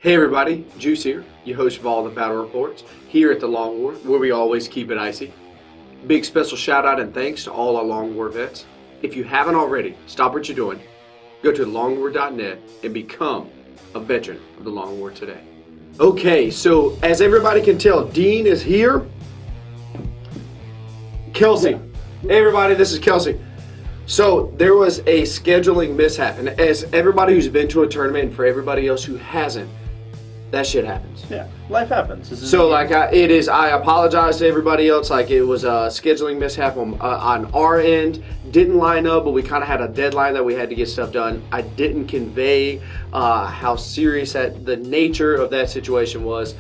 Hey everybody, Juice here, your host of all the battle reports, here at the Long War, where we always keep it icy. Big special shout out and thanks to all our Long War vets. If you haven't already, stop what you're doing, go to longwar.net and become a veteran of the Long War today. Okay, so as everybody can tell, Dean is here. Kelsey. Hey everybody, this is Kelsey. So there was a scheduling mishap, and as everybody who's been to a tournament and for everybody else who hasn't, that shit happens. Yeah, life happens. So I apologize to everybody else. Like, it was a scheduling mishap on our end. Didn't line up, but we kind of had a deadline that we had to get stuff done. I didn't convey how serious the nature of that situation was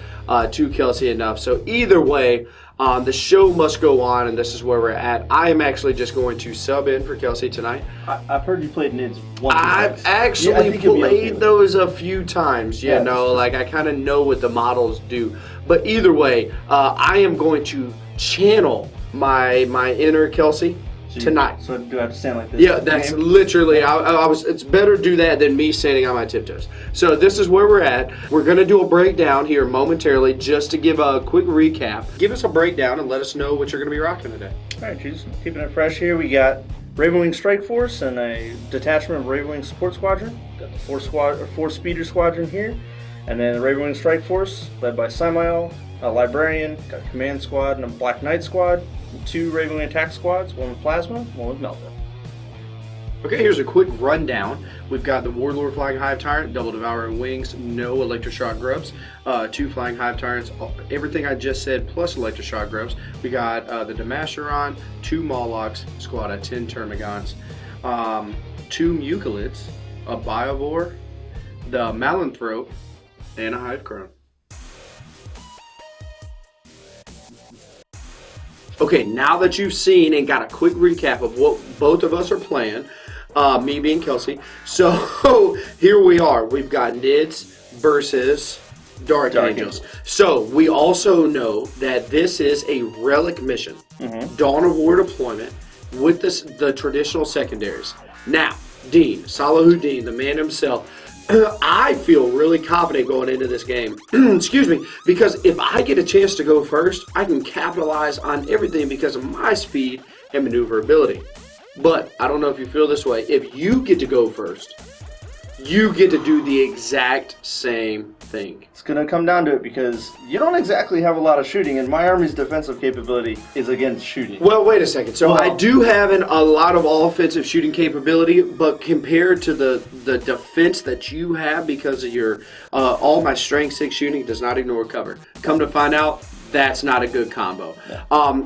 to Kelsey enough. So either way, the show must go on, and this is where we're at. I am actually just going to sub in for Kelsey tonight. I've heard you played Nids once. I've actually played those a few times, you know, like I kind of know what the models do. But either way, I am going to channel my inner Kelsey tonight. So do I have to stand like this? Yeah, that's literally, it's better to do that than me standing on my tiptoes. So this is where we're at. We're going to do a breakdown here momentarily just to give a quick recap. Give us a breakdown and let us know what you're going to be rocking today. All right, just keeping it fresh here. We got Ravenwing Strike Force and a detachment of Ravenwing Support Squadron. Got the four Speeder Squadron here. And then the Ravenwing Strike Force led by Samael, a Librarian, got a Command Squad and a Black Knight Squad. 2 Ravenwing attack squads, one with Plasma, one with Melta. Okay, here's a quick rundown. We've got the Warlord Flying Hive Tyrant, double devouring wings, no electroshock grubs, 2 Flying Hive Tyrants, everything I just said plus electroshock grubs. We got the Damasheron, 2 Molochs, squad of 10 Termagants, 2 Mucolids, a Biovore, the Malanthrope, and a Hive Crone. Okay, now that you've seen and got a quick recap of what both of us are playing, me being Kelsey, so here we are. We've got Nids versus Dark Angels. So we also know that this is a relic mission, Dawn of War deployment with the traditional secondaries. Now, Dean, Salahu Dean, the man himself, I feel really confident going into this game, excuse me, because if I get a chance to go first, I can capitalize on everything because of my speed and maneuverability. But I don't know if you feel this way. If you get to go first, you get to do the exact same thing. It's going to come down to it because you don't exactly have a lot of shooting, and my army's defensive capability is against shooting. Well, wait a second. So I do have a lot of offensive shooting capability, but compared to the defense that you have because of your all my strength 6 shooting does not ignore cover. Come to find out, that's not a good combo. Yeah.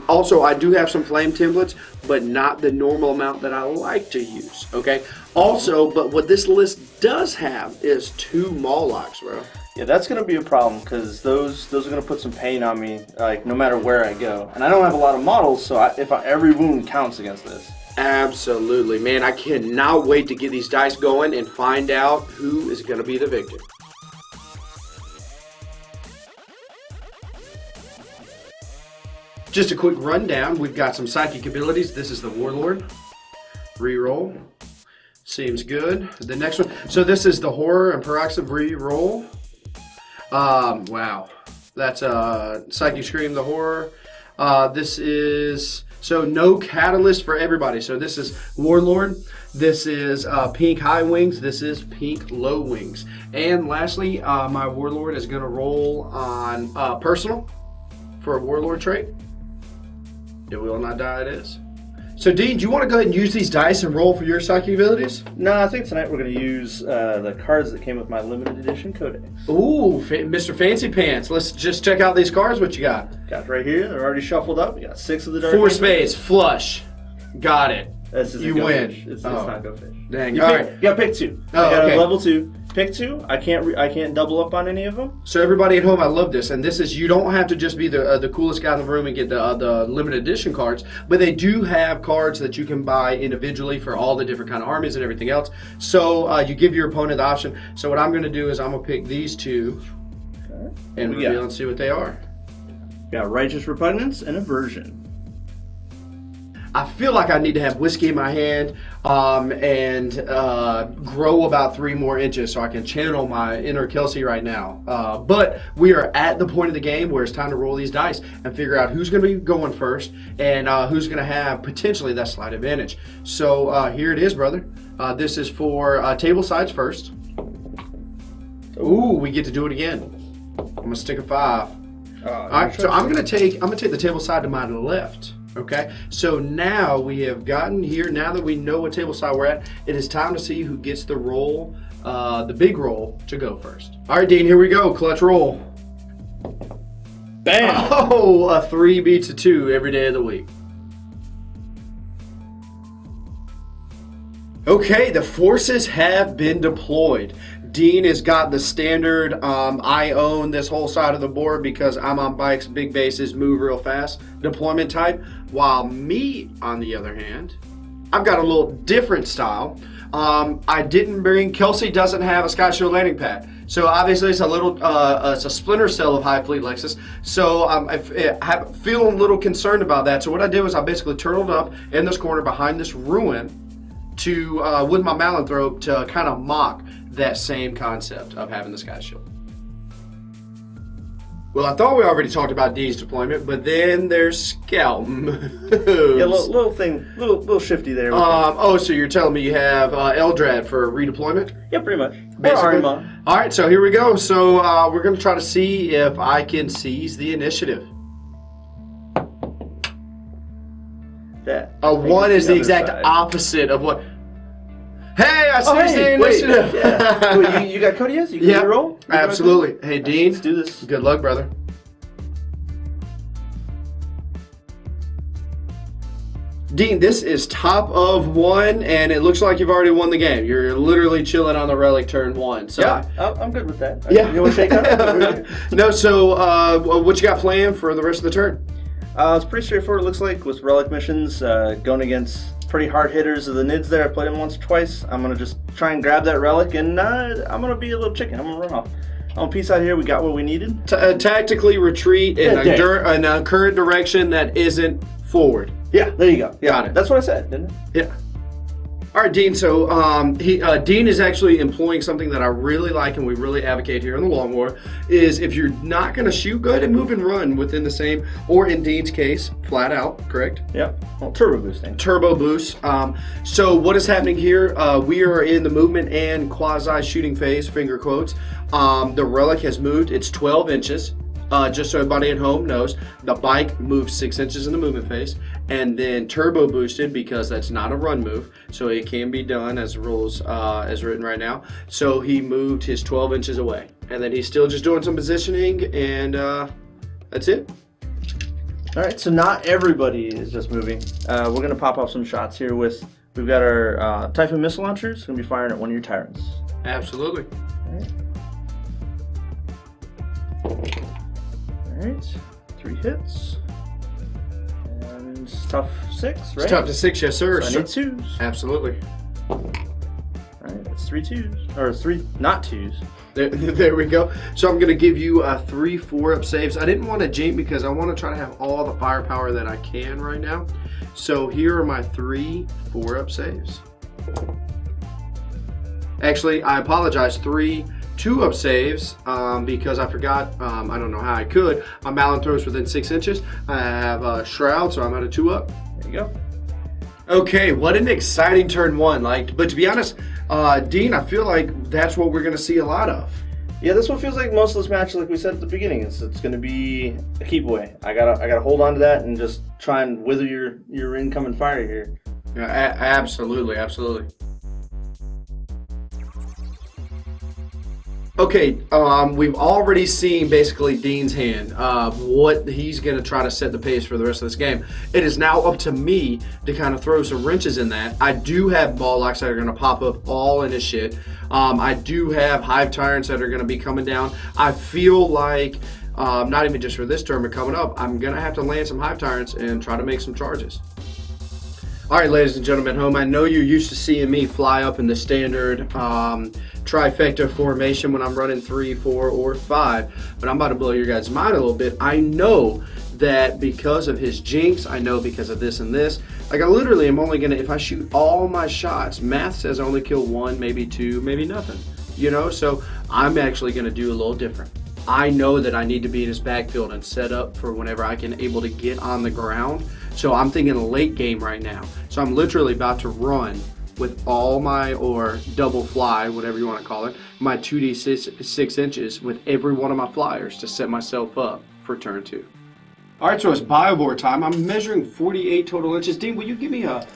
Also, I do have some flame templates, but not the normal amount that I like to use, okay? Also, but what this list does have is 2 Molochs, bro. Yeah, that's going to be a problem because those are going to put some pain on me, like, no matter where I go. And I don't have a lot of models, so every wound counts against this. Absolutely, man. I cannot wait to get these dice going and find out who is going to be the victor. Just a quick rundown. We've got some psychic abilities. This is the Warlord. Reroll. Seems good. The next one. So this is the Horror and Peroxide reroll. Wow. That's Psychic Scream, the Horror. This is, so no Catalyst for everybody. So this is Warlord. This is Pink High Wings. This is Pink Low Wings. And lastly, my Warlord is going to roll on Personal for a Warlord trait. It will not die, it is. So, Dean, do you want to go ahead and use these dice and roll for your psychic abilities? No, I think tonight we're going to use the cards that came with my limited edition codex. Ooh, Mr. Fancy Pants. Let's just check out these cards. What you got? Got right here. They're already shuffled up. We got 6 of the Dark 4 spades, flush. Got it. You win. It's not go fish. Dang. You got to pick 2. Oh, I got okay. a level 2. Pick 2. I can't double up on any of them. So everybody at home, I love this, and this is, you don't have to just be the coolest guy in the room and get the limited edition cards, but they do have cards that you can buy individually for all the different kind of armies and everything else. So you give your opponent the option. So what I'm going to do is I'm going to pick these 2 and reveal and see what they are. We got Righteous Repugnance and Aversion. I feel like I need to have whiskey in my hand and grow about 3 more inches so I can channel my inner Kelsey right now. But we are at the point of the game where it's time to roll these dice and figure out who's going to be going first and who's going to have potentially that slight advantage. So here it is, brother. This is for table sides first. Ooh, we get to do it again. I'm gonna stick a 5. All right, so I'm gonna take the table side to my left. Okay, so now we have gotten here. Now that we know what table side we're at, it is time to see who gets the roll, the big roll, to go first. All right, Dean, here we go. Clutch roll. Bam! Oh, a 3 beats a 2 every day of the week. Okay, the forces have been deployed. Dean has got the standard, I own this whole side of the board because I'm on bikes, big bases, move real fast deployment type. While me, on the other hand, I've got a little different style. I didn't bring, Kelsey doesn't have a Sky Shield landing pad. So obviously it's a little, it's a splinter cell of High Fleet Lexus. So I feel a little concerned about that. So what I did was I basically turtled up in this corner behind this ruin to, with my Malanthrope to kind of mock that same concept of having the Sky Shield. Well, I thought we already talked about Dean's deployment, but then there's Scout moves. Yeah, little shifty there. Oh, so you're telling me you have Eldrad for redeployment? Yeah, pretty much. Basically. All right, so here we go. So we're going to try to see if I can seize the initiative. A 1 is the exact opposite of what... Hey, I seized the initiative. Yeah. Wait, you got Cody? Yes, you can roll. Absolutely. Hey, Dean. Let's do this. Good luck, brother. Dean, this is top of 1, and it looks like you've already won the game. You're literally chilling on the relic turn 1. So yeah, I'm good with that. Yeah. You want to shake up? No. So, what you got planned for the rest of the turn? It's pretty straightforward. It looks like with relic missions, going against pretty hard hitters of the Nids there. I played them once or twice. I'm gonna just try and grab that relic, and I'm gonna be a little chicken. I'm gonna run off. On peace out here, we got what we needed. Tactically retreat in a current direction that isn't forward. Yeah, there you go. Yeah, got it. That's what I said, didn't it? Yeah. All right, Dean. So Dean is actually employing something that I really like and we really advocate here in the Long War, is if you're not going to shoot, go ahead and move and run within the same, or in Dean's case, flat out, correct? Yep. Well, turbo boosting. Turbo boost. So what is happening here, we are in the movement and quasi-shooting phase, finger quotes. The relic has moved. It's 12 inches. Just so everybody at home knows, the bike moves 6 inches in the movement phase, and then turbo boosted because that's not a run move, so it can be done as the rules as written right now. So he moved his 12 inches away, and then he's still just doing some positioning, and that's it. All right, so not everybody is just moving. We're gonna pop off some shots here with. We've got our Typhoon missile launchers. Gonna be firing at one of your Tyrants. Absolutely. Alright, 3 hits. And it's tough 6, right? It's tough to 6, yes, sir. So I need 2s. Absolutely. Alright, that's 3 2s. Or 3 not 2s. There we go. So I'm going to give you 3 4-up saves. I didn't want to jink because I want to try to have all the firepower that I can right now. So here are my 3 4-up saves. Actually, I apologize. 3 2-up saves because I forgot, I don't know how I could. My Malanthrope's within 6 inches. I have a Shroud, so I'm at a 2-up. There you go. Okay, what an exciting turn 1. But to be honest, Dean, I feel like that's what we're going to see a lot of. Yeah, this one feels like most of this match, like we said at the beginning, it's going to be a keep away. I gotta hold on to that and just try and wither your incoming fire here. Yeah, absolutely, absolutely. Okay, we've already seen basically Dean's hand, what he's going to try to set the pace for the rest of this game. It is now up to me to kind of throw some wrenches in that. I do have ball locks that are going to pop up all in his shit. I do have hive tyrants that are going to be coming down. I feel like, not even just for this turn, but coming up, I'm going to have to land some hive tyrants and try to make some charges. All right, ladies and gentlemen at home, I know you're used to seeing me fly up in the standard trifecta formation when I'm running 3, 4, or 5, but I'm about to blow your guys' mind a little bit. I know that because of his jinx, I know because of this and this, like I literally am only gonna, if I shoot all my shots, math says I only kill 1, maybe 2, maybe nothing, you know? So I'm actually gonna do a little different. I know that I need to be in his backfield and set up for whenever I can able to get on the ground. So I'm thinking late game right now. So I'm literally about to run with all my, or double fly, whatever you want to call it, my 2d6 inches with every one of my flyers to set myself up for turn 2. All right, so it's Biovore time. I'm measuring 48 total inches. Dean, will you give me a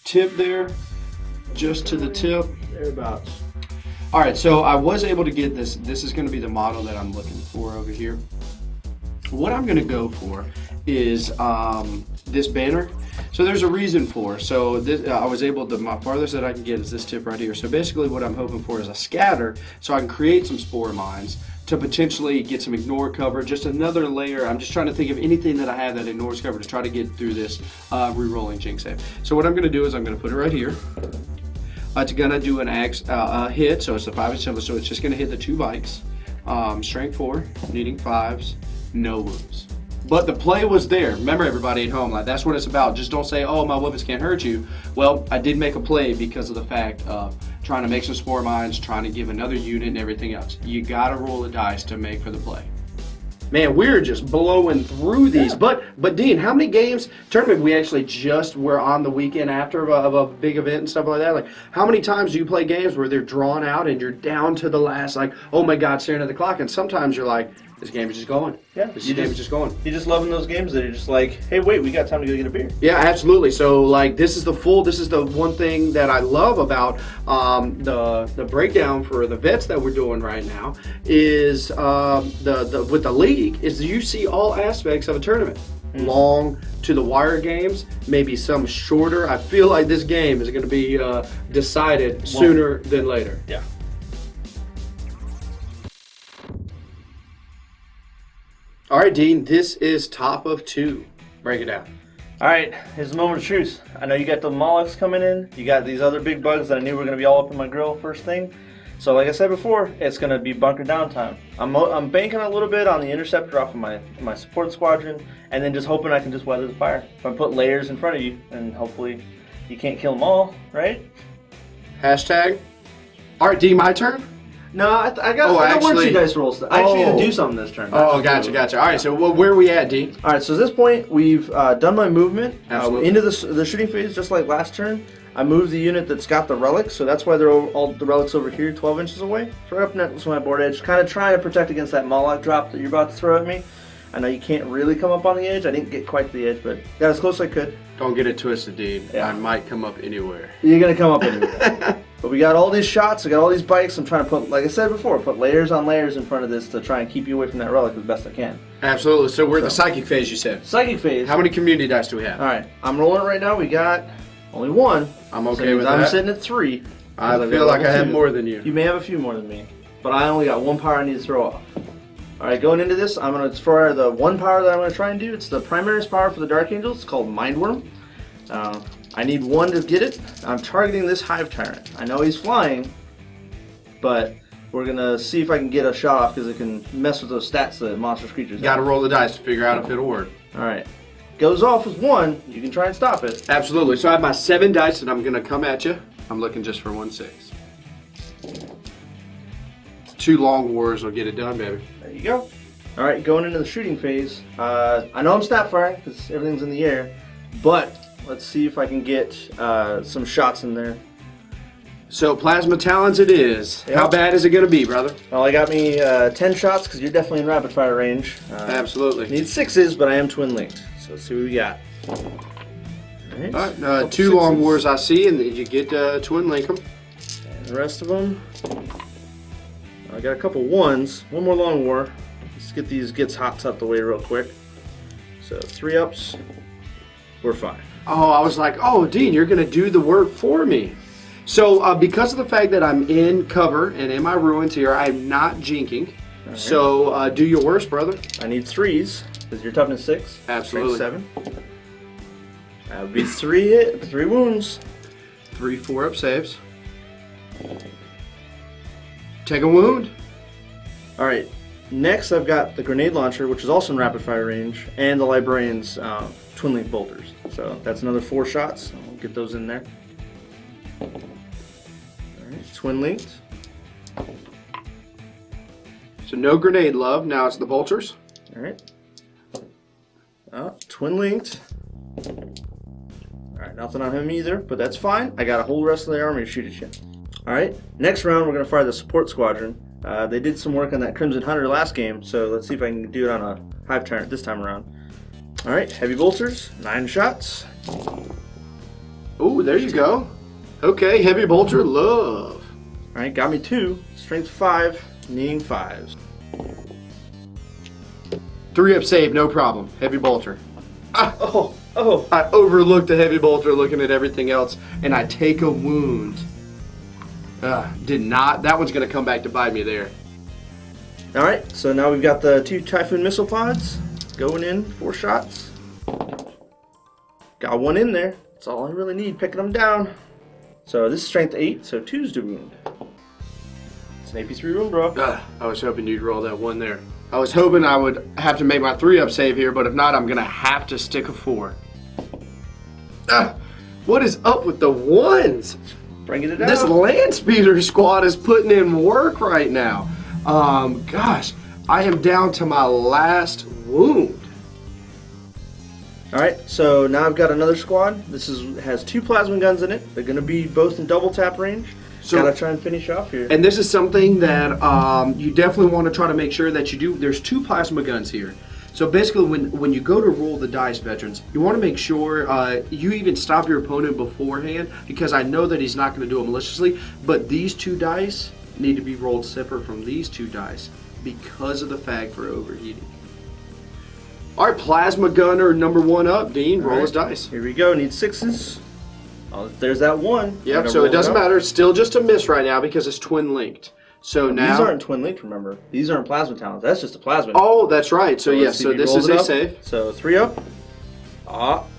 tip there, just to the tip? Thereabouts. All right, so I was able to get this. This is going to be the model that I'm looking for over here. What I'm going to go for is this banner. So there's a reason for. So this, I was able to, my farthest that I can get is this tip right here. So basically what I'm hoping for is a scatter so I can create some spore mines to potentially get some ignore cover, just another layer. I'm just trying to think of anything that I have that ignores cover to try to get through this re-rolling jinx save. So what I'm going to do is I'm going to put it right here. It's going to do an hit, so it's a 5-inch symbol, so it's just going to hit the 2 bikes. Strength 4, needing 5s, no wounds. But the play was there. Remember, everybody at home, like that's what it's about. Just don't say, oh, my weapons can't hurt you. Well, I did make a play because of the fact of trying to make some spore mines, trying to give another unit and everything else. You got to roll the dice to make for the play. Man, we're just blowing through these. Yeah. But Dean, how many games, tournament we actually just were on the weekend after of a big event and stuff like that? Like, how many times do you play games where they're drawn out and you're down to the last, like, oh my God, staring at the clock, and sometimes you're like, this game is just going. Yeah, this game is just going. You're just loving those games that you're just like, hey, wait, we got time to go get a beer. Yeah, absolutely. So, like, this is the one thing that I love about the breakdown for the vets that we're doing right now is with the league is you see all aspects of a tournament. Mm-hmm. Long to the wire games, maybe some shorter. I feel like this game is going to be decided sooner than later. Yeah. All right, Dean, this is top of 2. Break it down. All right, here's the moment of truth. I know you got the Molochs coming in. You got these other big bugs that I knew were going to be all up in my grill first thing. So like I said before, it's going to be bunker down time. I'm banking a little bit on the interceptor off of my support squadron, and then just hoping I can just weather the fire. If I put layers in front of you, and hopefully you can't kill them all, right? Hashtag. All right, Dean, my turn? No, I got one or 2 dice rolls. I actually need to do something this turn. Gotcha. All right, so where are we at, Dean? All right, so at this point, we've done my movement into the shooting phase, just like last turn. I moved the unit that's got the relics, so that's why they're all the relics over here, 12 inches away. It's right up next to my board edge, kind of trying to protect against that Moloch drop that you're about to throw at me. I know you can't really come up on the edge. I didn't get quite to the edge, but got as close as I could. Don't get it twisted, Dean. Yeah. I might come up anywhere. You're going to come up anywhere. But we got all these shots, I got all these bikes. I'm trying to put, like I said before, put layers on layers in front of this to try and keep you away from that relic as best I can. Absolutely. So we're at the psychic phase, you said. Psychic phase. How many community dice do we have? All right. I'm rolling it right now. We got only 1. I'm okay with that. I'm sitting at 3. I feel like I have more than you. You may have a few more than me. But I only got 1 power I need to throw off. All right, going into this, I'm going to throw the 1 power that I'm going to try and do. It's the primary's power for the Dark Angels. It's called Mindworm. I need 1 to get it. I'm targeting this Hive Tyrant. I know he's flying, but we're going to see if I can get a shot off because it can mess with those stats that monstrous creatures have. Got to roll the dice to figure out if it'll work. All right. Goes off with 1. You can try and stop it. Absolutely. So I have my 7 dice and I'm going to come at you. I'm looking just for 1 6. 2 long wars will get it done, baby. There you go. All right, going into the shooting phase. I know I'm snap firing because everything's in the air, but let's see if I can get some shots in there. So plasma talons it is. Yep. How bad is it going to be, brother? Well, I got me 10 shots because you're definitely in rapid fire range. Absolutely. Need 6s, but I am twin linked. So let's see what we got. All right, 2 long wars I see, and then you get twin link them. And the rest of them, I got a couple 1s. 1 more long war. Let's get these gets hots out the way real quick. So 3 ups. We're fine. Oh, I was like, oh, Dean, you're going to do the work for me. So because of the fact that I'm in cover and in my ruins here, I'm not jinking. Right. So do your worst, brother. I need 3s because you're toughness 6. Absolutely. 7. That would be 3 wounds. 3 4-up saves. Take a wound. All right. Next, I've got the grenade launcher, which is also in rapid fire range, and the librarian's twin link bolters. So that's another 4 shots. I'll get those in there. All right, twin linked. So no grenade love. Now it's the bolters. All right. Twin linked. All right, nothing on him either, but that's fine. I got a whole rest of the army to shoot at you. All right, next round we're gonna fire the support squadron. They did some work on that Crimson Hunter last game, so let's see if I can do it on a Hive Tyrant this time around. All right, heavy bolters, 9 shots. Oh, there you go. Okay, heavy bolter love. All right, got me 2, strength 5, needing 5s. 3-up save, no problem. Heavy bolter. Oh. I overlooked the heavy bolter looking at everything else, and I take a wound. Did not. That one's going to come back to bite me there. All right, so now we've got the 2 Typhoon missile pods going in, 4 shots. Got 1 in there. That's all I really need, picking them down. So this is strength 8, so 2s to wound. It's an AP3 wound, bro. I was hoping you'd roll that 1 there. I was hoping I would have to make my 3-up save here, but if not, I'm going to have to stick a 4. What is up with the 1s? Bringing it down. This land speeder squad is putting in work right now. Gosh, I am down to my last wound. All right, so now I've got another squad. This has 2 plasma guns in it. They're going to be both in double tap range. So gotta try and finish off here. And this is something that you definitely want to try to make sure that you do. There's 2 plasma guns here. So basically, when you go to roll the dice, veterans, you want to make sure you even stop your opponent beforehand, because I know that he's not going to do it maliciously, but these 2 dice need to be rolled separate from these 2 dice because of the fact for overheating. All right, plasma gunner number 1 up. Dean, roll his dice. Here we go. Need 6s. Oh, there's that 1. Yep, so it doesn't matter. It's still just a miss right now because it's twin linked. So now these aren't twin linked, remember. These aren't plasma talents. That's just a plasma. Oh, that's right. So yes, so this is a save. So 3 up.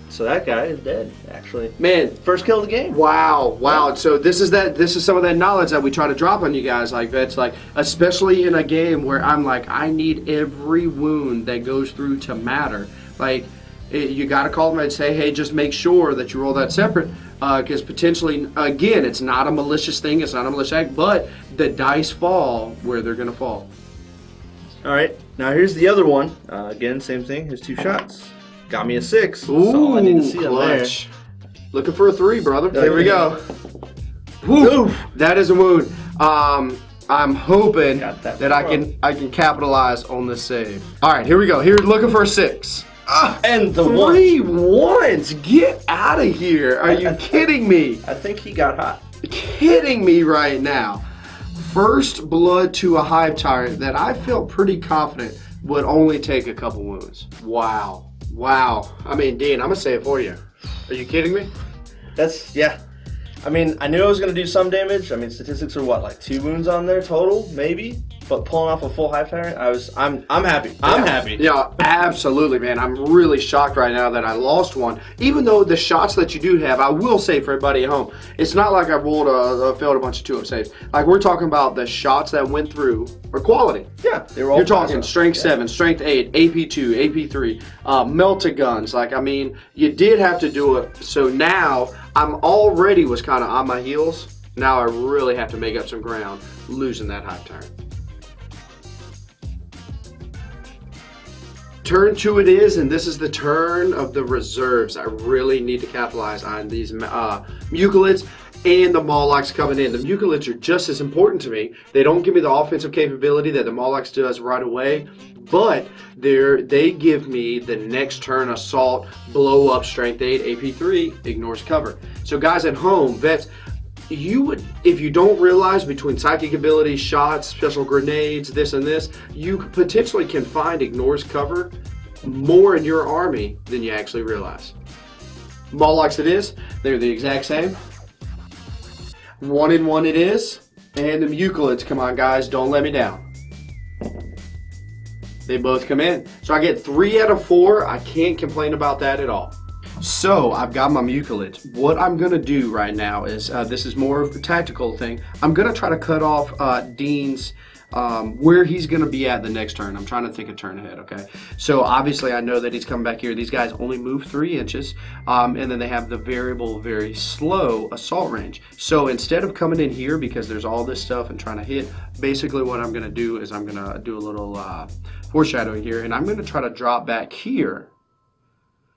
So that guy is dead, actually. Man, first kill of the game. Wow. So this is some of that knowledge that we try to drop on you guys, like vets, like especially in a game where I'm like, I need every wound that goes through to matter. Like you got to call them and say, hey, just make sure that you roll that separate. Because potentially, again, it's not a malicious thing, it's not a malicious act, but the dice fall where they're going to fall. All right, now here's the other one. Again, same thing. Here's 2 shots. Got me a 6. Ooh, that's all I need to see clutch. Looking for a 3, brother. There we go. Woo. That is a wound. I'm hoping that I can capitalize on this save. All right, here we go. Here, looking for a 6. And the 3 ones. Get out of here. Are you kidding me? I think he got hot. Kidding me right now. First blood to a Hive Tyrant that I felt pretty confident would only take a couple wounds. Wow. I mean, Dean, I'm going to say it for you. Are you kidding me? Yeah. I mean, I knew I was going to do some damage. I mean, statistics are what, like 2 wounds on there total, maybe? But pulling off a full Hive Tyrant, I'm happy. I'm happy. Yeah, absolutely, man. I'm really shocked right now that I lost one. Even though the shots that you do have, I will say for everybody at home, it's not like I failed a bunch of 2-up saves. Like, we're talking about the shots that went through are quality. Yeah, they were all. You're talking strength 7, strength 8, AP2, AP3, melted guns. Like, I mean, you did have to do it. So now I'm already was kind of on my heels. Now I really have to make up some ground losing that Hive Tyrant. Turn 2 it is, and this is the turn of the reserves. I really need to capitalize on these Mucolids and the Molochs coming in. The Mucolids are just as important to me. They don't give me the offensive capability that the Molochs does right away, but they give me the next turn assault, blow up, strength 8, AP3, ignores cover. So guys at home, vets, you would, if you don't realize between psychic abilities, shots, special grenades, this and this, you potentially can find ignores cover more in your army than you actually realize. Molochs it is, they're the exact same. 1-in-1 it is, and the Mucolids, come on guys, don't let me down. They both come in. So I get 3 out of 4, I can't complain about that at all. So I've got my mucilids. What I'm gonna do right now is, this is more of a tactical thing. I'm gonna try to cut off Dean's, where he's gonna be at the next turn. I'm trying to think a turn ahead, okay? So obviously I know that he's coming back here. These guys only move 3 inches, and then they have the variable, very slow assault range. So instead of coming in here, because there's all this stuff and trying to hit, basically what I'm gonna do is I'm gonna do a little foreshadowing here, and I'm gonna try to drop back here.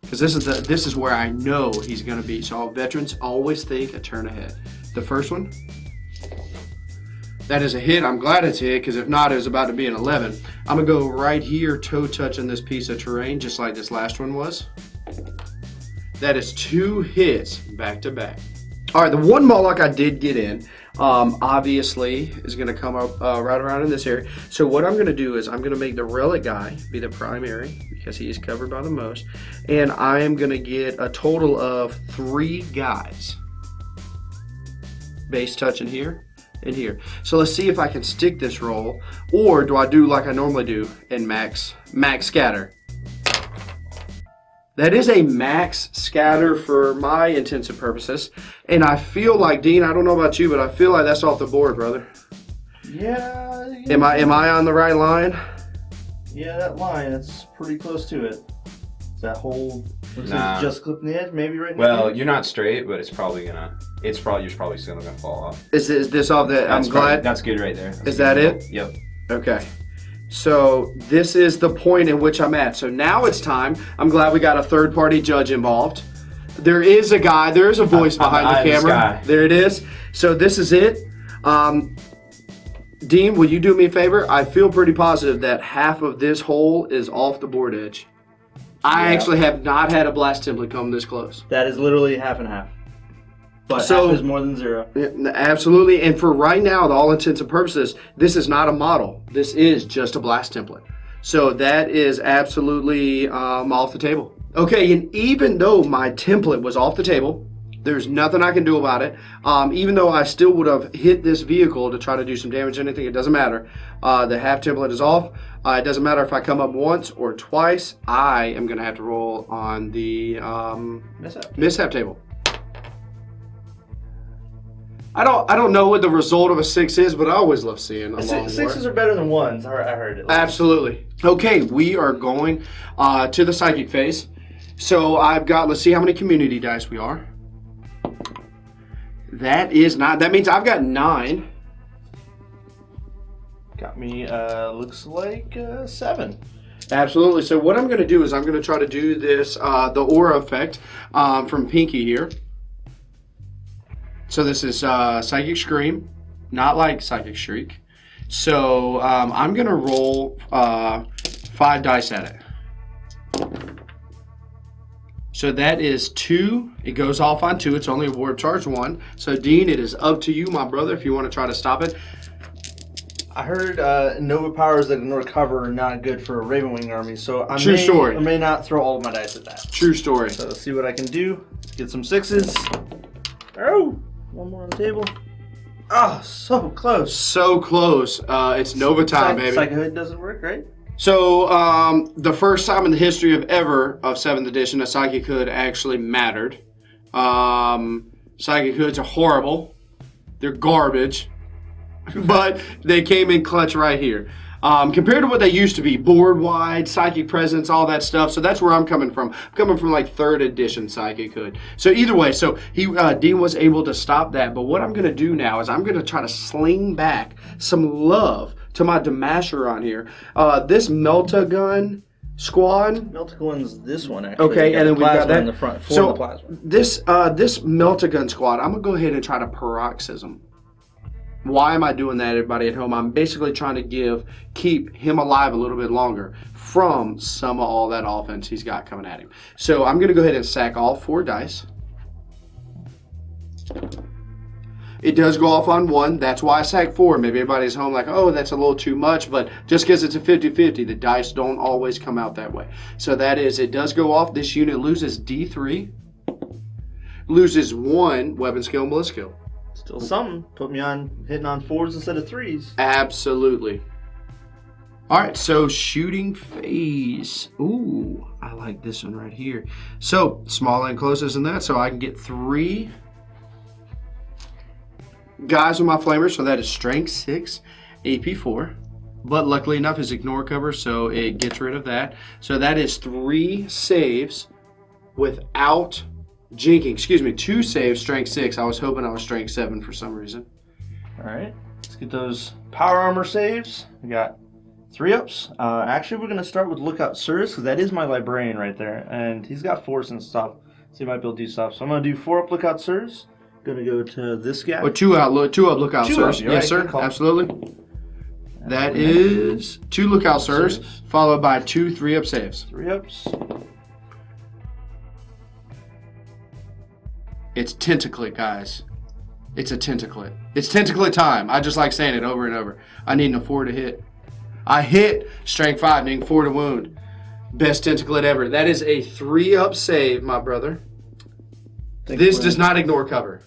Because this is where I know he's going to be. So veterans always think a turn ahead. The first one, that is a hit. I'm glad it's a hit, because if not, it was about to be an 11. I'm going to go right here, toe touching this piece of terrain, just like this last one was. That is 2 hits back to back. All right, the one Moloch I did get in, obviously, is going to come up right around in this area. So what I'm going to do is I'm going to make the relic guy be the primary, because he is covered by the most. And I am going to get a total of 3 guys. Base touching here and here. So let's see if I can stick this roll, or do I do like I normally do and max scatter. That is a max scatter for my intents and purposes. And I feel like, Dean, I don't know about you, but I feel like that's off the board, brother. Yeah. Am I on the right line? Yeah, that line, that's pretty close to it. Is that whole, Nah. just clipping the edge, maybe right now? Well, you're not straight, but you're probably still gonna fall off. Is this off the, I'm glad. That's good right there. Is that it? Yep. Okay. So this is the point in which I'm at. So now it's time. I'm glad we got a third-party judge involved. There is a guy. There is a voice behind the camera. There it is. So this is it. Dean, will you do me a favor? I feel pretty positive that half of this hole is off the board edge. I actually have not had a blast template come this close. That is literally half and half. But So- half is more than 0. Yeah, absolutely. And for right now, to all intents and purposes, this is not a model. This is just a blast template. So that is absolutely off the table. Okay, and even though my template was off the table, there's nothing I can do about it. Even though I still would have hit this vehicle to try to do some damage or anything, it doesn't matter. The half template is off. It doesn't matter if I come up once or twice. I am going to have to roll on the mishap table. I don't know what the result of a 6 is, but I always love seeing a long war. 6s are better than 1s. I heard it. Absolutely. Okay, we are going to the psychic phase. So I've got, let's see how many community dice we are. That means I've got 9. Got me, looks like 7. Absolutely. So what I'm going to do is I'm going to try to do this, the aura effect from Pinky here. So this is Psychic Scream, not like Psychic Shriek. So I'm going to roll 5 dice at it. So that is 2. It goes off on 2. It's only a warp charge 1. So Dean, it is up to you, my brother, if you want to try to stop it. I heard Nova powers that can recover are not good for a Ravenwing army, so I may not throw all of my dice at that. True story. So let's see what I can do. Get some 6s. Oh, one more on the table. Oh, so close. So close. It's Nova time, baby. Psychic Hood doesn't work, right? So the first time in the history of 7th edition, a Psychic Hood actually mattered. Psychic Hoods are horrible. They're garbage. But they came in clutch right here. Compared to what they used to be, board wide, psychic presence, all that stuff. So that's where I'm coming from. I'm coming from like 3rd edition Psychic Hood. So either way, so Dean was able to stop that. But what I'm going to do now is I'm going to try to sling back some love to my Damasher on here. This Meltagun squad. Meltagun's this one actually. Okay, and then we've got that in the front. So the plasma. this Meltagun squad, I'm gonna go ahead and try to paroxysm. Why am I doing that, everybody at home? I'm basically trying to keep him alive a little bit longer from some of all that offense he's got coming at him. So I'm going to go ahead and sack all 4 dice. It does go off on 1. That's why I sack 4. Maybe everybody's home like, oh, that's a little too much. But just because it's a 50-50, the dice don't always come out that way. So that is, it does go off. This unit loses D3. Loses 1 weapon skill and blood skill. Still something. Put me on hitting on 4s instead of 3s. Absolutely. All right, so shooting phase. Ooh, I like this one right here. So small and closest than that, so I can get 3 guys with my flamer. So that is strength 6, AP 4. But luckily enough, is ignore cover, so it gets rid of that. So that is 3 saves without jinking. Excuse me, 2 saves, strength 6. I was hoping I was strength 7 for some reason. All right, let's get those power armor saves. We got 3 ups. Actually, we're going to start with Lookout Sirs, because that is my librarian right there. And he's got force and stuff, so he might be able to do stuff. So I'm going to do 4 up Lookout Sirs. Going to go to this guy. Or 2 up Lookout Sirs. Yes, right, sir, absolutely. That is 2 Lookout Sirs, followed by 2 3-up saves. 3 ups. It's tentaclet, guys. It's a tentaclet. It's tentaclet time. I just like saying it over and over. I need an 4 to hit. I hit strength 5, needing 4 to wound. Best tentaclet ever. That is a 3-up save, my brother. This does not ignore cover.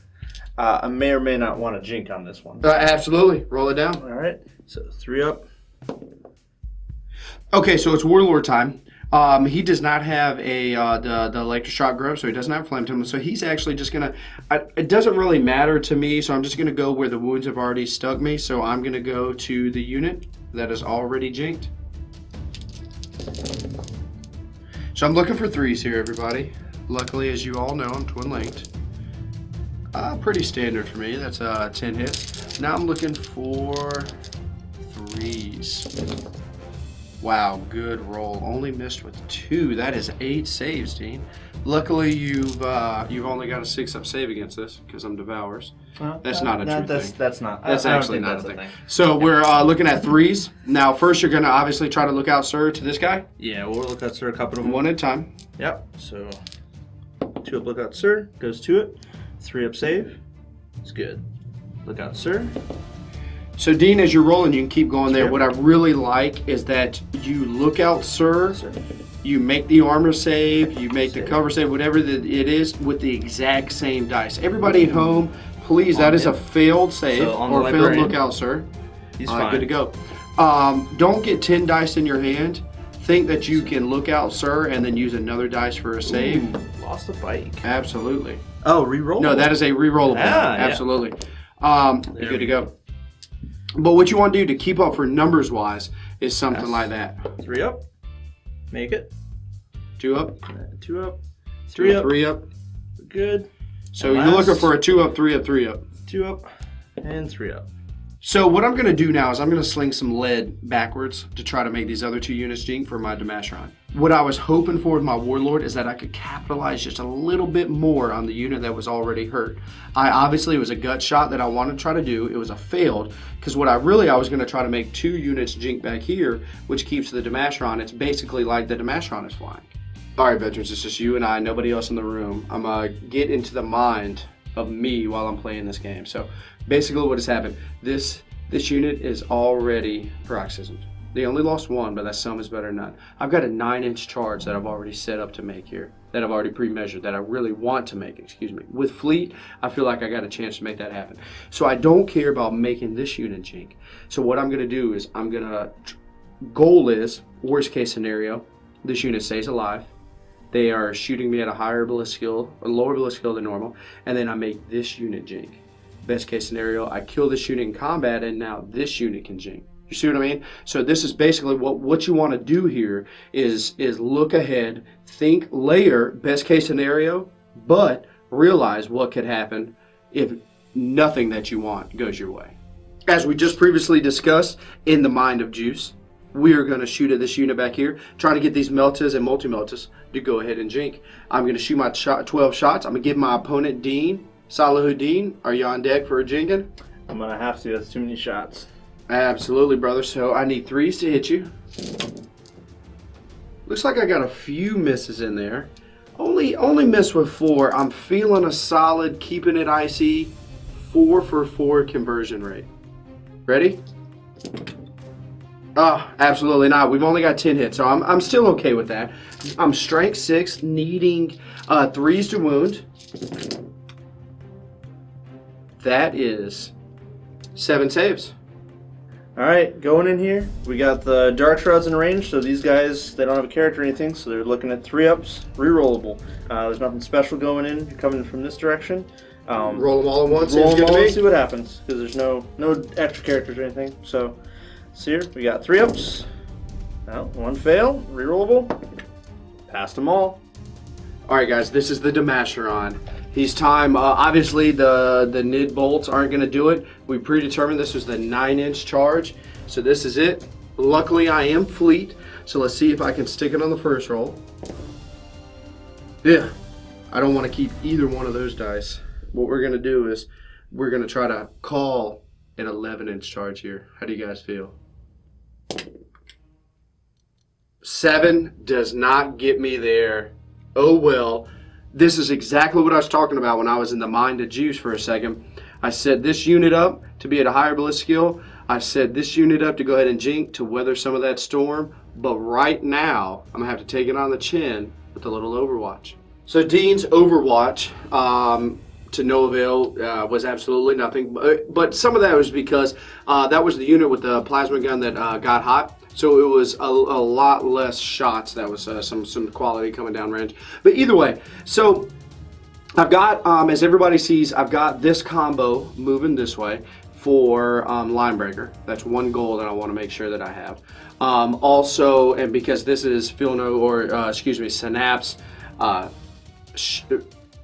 I may or may not want to jink on this one. Absolutely. Roll it down. All right, so 3 up. Okay, so it's Warlord time. He does not have the electroshock grove, so he doesn't have flame tumble. So he's actually just gonna. It doesn't really matter to me, so I'm just gonna go where the wounds have already stuck me. So I'm gonna go to the unit that is already jinked. So I'm looking for 3s here, everybody. Luckily, as you all know, I'm twin linked. Pretty standard for me. That's 10 hits. Now I'm looking for 3s. Wow, good roll. Only missed with 2. That is 8 saves, Dean. Luckily, you've only got a 6-up save against this because I'm Devours. That's not a true thing. That's not. That's actually not a thing. So we're looking at 3s. Now, first you're going to obviously try to look out, sir, to this guy. Yeah, we'll look out, sir, a couple of them. One at a time. Yep. So 2 up, look out, sir. Goes to it. 3 up, save. It's good. Look out, sir. So, Dean, as you're rolling, you can keep going there. Sure. What I really like is that you look out, sir. You make the armor save, you make the cover save, whatever it is, with the exact same dice. Everybody at home, please, that is a failed save or failed lookout, sir. He's fine. Good to go. Don't get 10 dice in your hand. Think that you can look out, sir, and then use another dice for a save. Ooh, lost a bike. Absolutely. Oh, re-roll? No, that is a re-rollable. Absolutely. You're good to go. But what you want to do to keep up for numbers-wise is something like that. 3 up. Make it. 2 up. 2 up. 3 up. 3 up. Good. So you're looking for a 2 up, 3 up, 3 up. 2 up and 3 up. So what I'm going to do now is I'm going to sling some lead backwards to try to make these other 2 units jink for my Demashron. What I was hoping for with my Warlord is that I could capitalize just a little bit more on the unit that was already hurt. Obviously, it was a gut shot that I wanted to try to do. It was a failed, because what I was going to try to make 2 units jink back here, which keeps the Demashron. It's basically like the Demashron is flying. All right, veterans, it's just you and I, nobody else in the room. I'm going to get into the mind of me while I'm playing this game. So basically what has happened, this unit is already paroxysmed. They only lost 1, but that sum is better than none. I've got a 9-inch charge that I've already set up to make here, that I've already pre-measured, that I really want to make, With Fleet, I feel like I got a chance to make that happen. So I don't care about making this unit jink. So what I'm going to do is goal is, worst case scenario, this unit stays alive. They are shooting me at a higher ability skill, or lower ability skill than normal, and then I make this unit jink. Best case scenario, I kill this unit in combat, and now this unit can jink. You see what I mean? So this is basically what you want to do here is look ahead, think layer, best case scenario, but realize what could happen if nothing that you want goes your way. As we just previously discussed in the mind of Juice, we are going to shoot at this unit back here, trying to get these meltas and multi-meltas to go ahead and jink. I'm going to shoot my 12 shots. I'm going to give my opponent Dean, Salahuddin, are you on deck for a jinking? I'm going to have to. That's too many shots. Absolutely, brother. So I need 3s to hit you. Looks like I got a few misses in there. Only missed with 4. I'm feeling a solid, keeping it icy, 4 for 4 conversion rate. Ready? Oh, absolutely not. We've only got 10 hits, so I'm still okay with that. I'm strength 6, needing 3s to wound. That is 7 saves. All right, going in here, we got the Dark Shrouds in range. So these guys, they don't have a character or anything, so they're looking at 3-ups, rerollable. There's nothing special going in. You're coming from this direction. Roll them all at once. Roll them all and see what happens, because there's no extra characters or anything. So here we got 3-ups. Well, 1 fail, rerollable. Passed them all. All right, guys, this is the Damasheron. He's time. Obviously, the Nid bolts aren't going to do it. We predetermined this was the 9-inch charge, so this is it. Luckily, I am fleet, so let's see if I can stick it on the first roll. Yeah, I don't want to keep either one of those dice. What we're going to do is we're going to try to call an 11-inch charge here. How do you guys feel? 7 does not get me there. Oh well. This is exactly what I was talking about when I was in the Mind of Juice for a second. I set this unit up to be at a higher bliss skill. I set this unit up to go ahead and jink to weather some of that storm. But right now, I'm going to have to take it on the chin with a little Overwatch. So Dean's Overwatch, to no avail, was absolutely nothing. But some of that was because that was the unit with the plasma gun that got hot. So it was a lot less shots. That was some quality coming down range. But either way, so I've got, as everybody sees, I've got this combo moving this way for Linebreaker. That's one goal that I want to make sure that I have. Also, and because this is Synapse,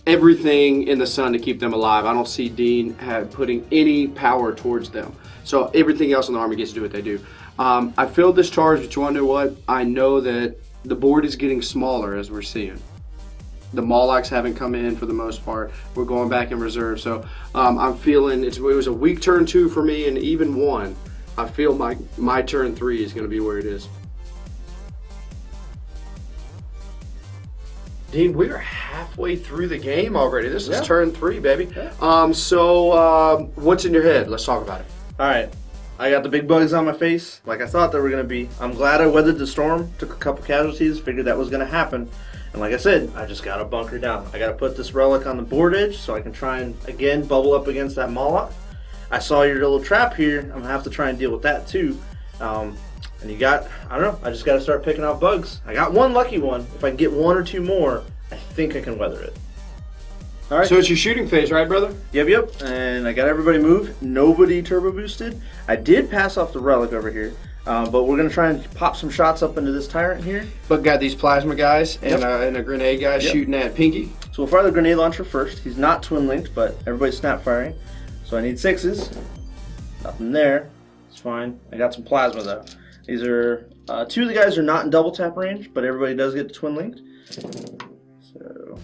everything in the sun to keep them alive. I don't see Dean putting any power towards them. So everything else in the army gets to do what they do. I filled this charge, but you want to know what? I know that the board is getting smaller as we're seeing. The Molochs haven't come in for the most part. We're going back in reserve. So I'm feeling it was a weak turn 2 for me, and even 1. I feel my turn 3 is going to be where it is. Dean, we are halfway through the game already. This is turn 3, baby. Yeah. So what's in your head? Let's talk about it. All right. I got the big bugs on my face, like I thought they were going to be. I'm glad I weathered the storm, took a couple casualties, figured that was going to happen. And like I said, I just got to bunker down. I got to put this relic on the board edge so I can try and, again, bubble up against that Moloch. I saw your little trap here. I'm going to have to try and deal with that too. And you got, I don't know, I just got to start picking out bugs. I got one lucky one. If I can get 1 or 2 more, I think I can weather it. All right. So it's your shooting phase, right, brother? Yep. And I got everybody moved. Nobody turbo boosted. I did pass off the relic over here, but we're going to try and pop some shots up into this tyrant here. But got these plasma guys and a grenade guy shooting at Pinky. So we'll fire the grenade launcher first. He's not twin linked, but everybody's snap firing. So I need 6s. Nothing there. It's fine. I got some plasma though. These are 2 of the guys are not in double tap range, but everybody does get twin linked. So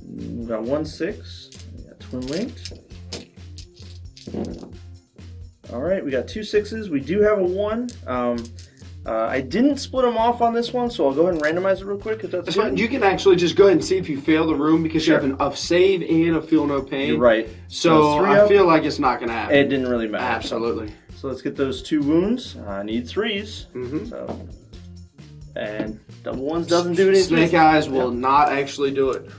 we got 1 6. We got twin linked. All right, we got 2 6s. We do have a 1. I didn't split them off on this one, so I'll go ahead and randomize it real quick. If that's good. You can actually just go ahead and see if you fail the room because you have a save and a feel no pain. You're right. So I feel like it's not going to happen. It didn't really matter. Absolutely. So let's get those 2 wounds. I need 3s. So, and double 1s doesn't do anything. Snake Eyes will not actually do it.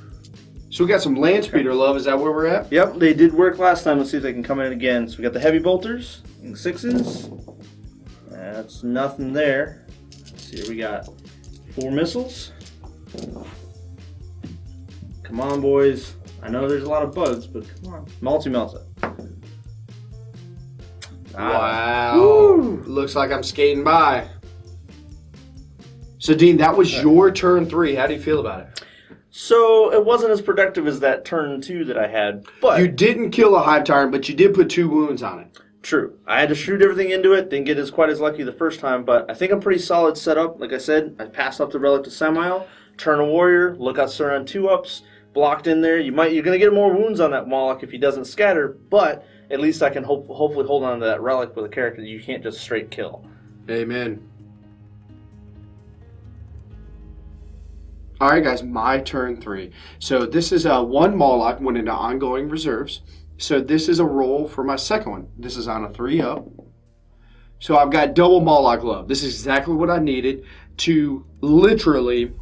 So we got some land speeder love. Is that where we're at? Yep, they did work last time. Let's see if they can come in again. So we got the heavy bolters and 6s. That's nothing there. Let's see, we got 4 missiles. Come on, boys. I know there's a lot of bugs, but come on. Multi-melta. Wow. Woo. Looks like I'm skating by. So, Dean, that was your turn 3. How do you feel about it? So, it wasn't as productive as that turn 2 that I had, but... You didn't kill a hive tyrant, but you did put 2 wounds on it. True. I had to shoot everything into it. Didn't get quite as lucky the first time, but I think I'm pretty solid setup. Like I said, I passed off the relic to Samael, turn a warrior, lookout surround 2-ups, blocked in there. You're going to get more wounds on that Moloch if he doesn't scatter, but at least I can hopefully hold on to that relic with a character that you can't just straight kill. Amen. All right, guys, my turn 3. So this is 1 Moloch went into ongoing reserves. So this is a roll for my second one. This is on a 3-up. So I've got double Moloch love. This is exactly what I needed to literally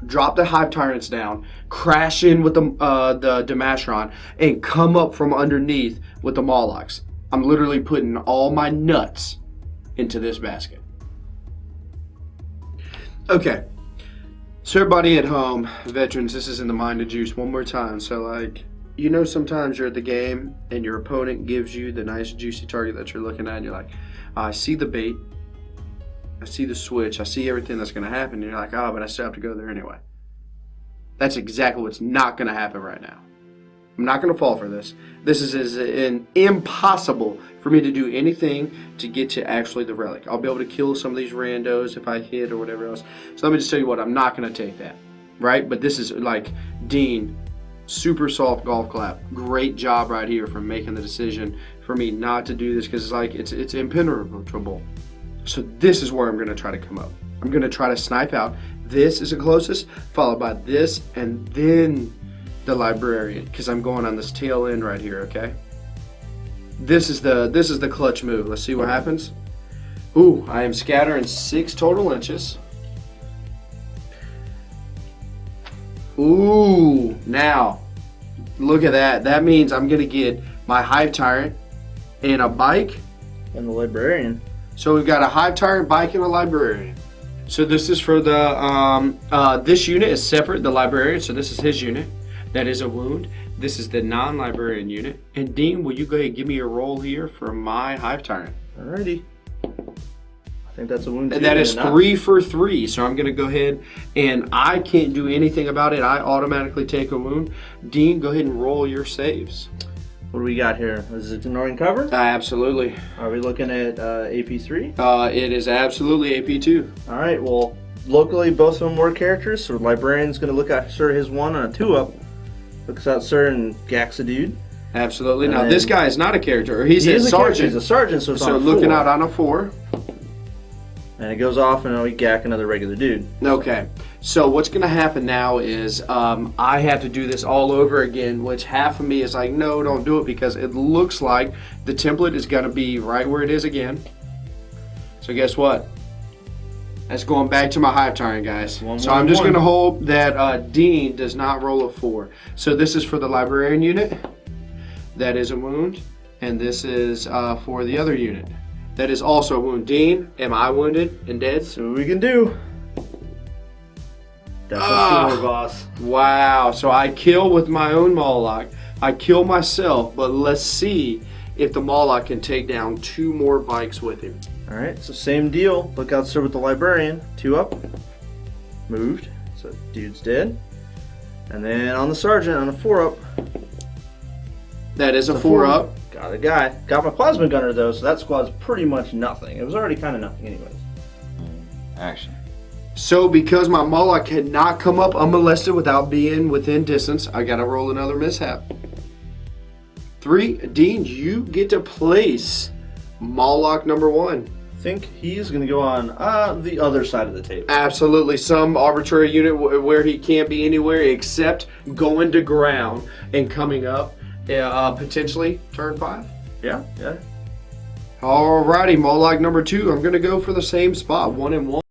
drop the hive tyrants down, crash in with the Damasheron, and come up from underneath with the Molochs. I'm literally putting all my nuts into this basket. Okay. So everybody at home, veterans, this is in the mind of juice one more time. So like, you know, sometimes you're at the game and your opponent gives you the nice juicy target that you're looking at and you're like, I see the bait, I see the switch, I see everything that's going to happen. And you're like, oh, but I still have to go there anyway. That's exactly what's not going to happen right now. I'm not going to fall for this. This is impossible for me to do anything to get to actually the relic. I'll be able to kill some of these randos if I hit or whatever else. So let me just tell you what, I'm not going to take that, right? But this is like, Dean, super soft golf clap. Great job right here for making the decision for me not to do this, because it's like, it's impenetrable. So this is where I'm going to try to come up. I'm going to try to snipe out. This is the closest, followed by this, and then the librarian, because I'm going on this tail end right here, okay? This is the clutch move. Let's see what happens. Ooh, I am scattering 6 total inches. Ooh, now, look at that. That means I'm going to get my Hive Tyrant and a bike. And the librarian. So we've got a Hive Tyrant, bike, and a librarian. So this is for the, this unit is separate, the librarian, so this is his unit. That is a wound. This is the non-librarian unit. And Dean, will you go ahead and give me a roll here for my Hive Tyrant? Alrighty. I think that's a wound. And that is 3 for 3. So I'm going to go ahead, and I can't do anything about it. I automatically take a wound. Dean, go ahead and roll your saves. What do we got here? Is it ignoring cover? Absolutely. Are we looking at AP3? It is absolutely AP2. Alright, well, locally both of them were characters, so Librarian's going to look at Sir his 1 on a 2-up. Looks out Sir and Gax a dude. Absolutely. And now this guy is not a character. He's a sergeant. He's a sergeant, so it's on a 4. Looking out on a 4. And it goes off, and we gack another regular dude. Okay. So what's going to happen now is I have to do this all over again, which half of me is like, no, don't do it, because it looks like the template is going to be right where it is again. So guess what? That's going back to my Hive Tyrant, guys. So I'm just going to hope that Dean does not roll a 4. So this is for the librarian unit. That is a wound. And this is for the other unit. That is also a wound. Dean, am I wounded and dead? See what we can do. That's a 4, boss. Wow. So I kill with my own Moloch. I kill myself, but let's see if the Moloch can take down 2 more bikes with him. Alright, so same deal. Look out, Sir, with the librarian. 2 up. Moved. So dude's dead. And then on the sergeant on a 4 up. That is a 4 up. Got a guy. Got my plasma gunner though, so that squad's pretty much nothing. It was already kind of nothing anyways. Action. So because my Moloch cannot come up unmolested without being within distance, I gotta roll another mishap. 3, Dean, you get to place Moloch number 1. I think he's going to go on the other side of the table. Absolutely. Some arbitrary unit where he can't be anywhere except going to ground and coming up, potentially turn 5. Yeah. Alrighty, Moloch number 2. I'm going to go for the same spot, 1 and 1.